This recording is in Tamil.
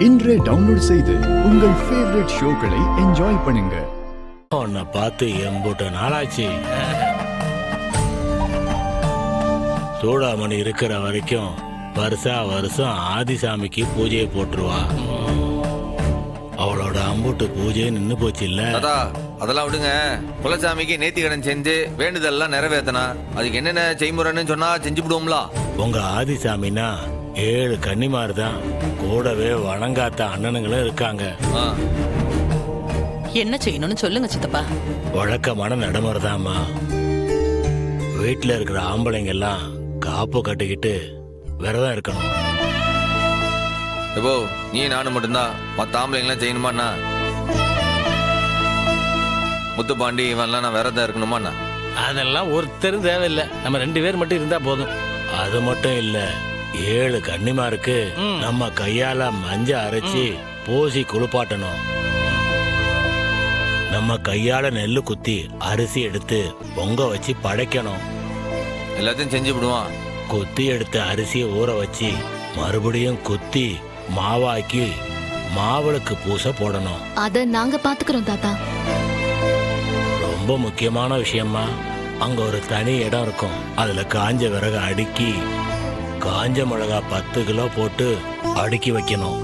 இன்றே டவுன்லோட் செய்து உங்கள் ஃபேவரட் ஷோக்களை என்ஜாய் பண்ணுங்க. உன்னை பார்த்து எம்பூட்ட நாளாச்சு. சூடாமணி இருக்கிற வரைக்கும் வருஷம் ஆதிசாமிக்கு பூஜையை போட்டுருவா. அவளோட அம்புட்டு பூஜையை நின்னு போச்சு இல்ல. அதெல்லாம் விடுங்க. குலசாமிக்கு நேர்த்தி கடன் செஞ்சு வேண்டுதல்லாம் நிறைவேத்தனா அதுக்கு என்னென்ன செய்முறைன்னு சொன்னா செஞ்சு விடுவோம்ல. உங்க ஆதிசாமினா 7 கன்னிமார் தான், கூடவே வணங்காத்த அண்ணனுங்களும் இருக்காங்க. என்ன செய்யணும்னு சொல்லுங்க சித்தப்பா. வழக்கமான நடைமுறைதாம்மா. வீட்டுல இருக்கிற ஆம்பளைங்க எல்லாம் காப்பு கட்டிக்கிட்டு விரதம் இருக்கணும். எப்போ நீ நானும் மட்டும்தான் மற்ற ஆம்பளைங்களாம் செய்யணுமாண்ணா? முத்துப்பாண்டி இவன்லாம் நான் விரதம் இருக்கணுமாண்ணா? அதெல்லாம் ஒருத்தரும் தேவையில்லை, நம்ம 2 பேர் மட்டும் இருந்தா போதும். அது மட்டும் இல்ல, 7 கன்னிமாருக்கு நம்ம கையால மஞ்ச அரைச்சி பூசி குளிப்பாட்டணும். நம்ம கையால நெல்லு குத்தி அரிசி எடுத்து பொங்க வச்சு படைக்கணும். எல்லாத்தையும் செஞ்சு விடுவான். குத்தி எடுத்த அரிசியை ஊற வச்சு மறுபடியும் குத்தி மாவாக்கி மாவளுக்கு பூசை போடணும். அத நாங்க பாத்துக்கிறோம் தாத்தா. ரொம்ப முக்கியமான விஷயமா, அங்க ஒரு தனி இடம் இருக்கும். அதுல காஞ்ச விறகு அடுக்கி காஞ்ச மிளகா 10 கிலோ போட்டு அடுக்கி வைக்கணும்.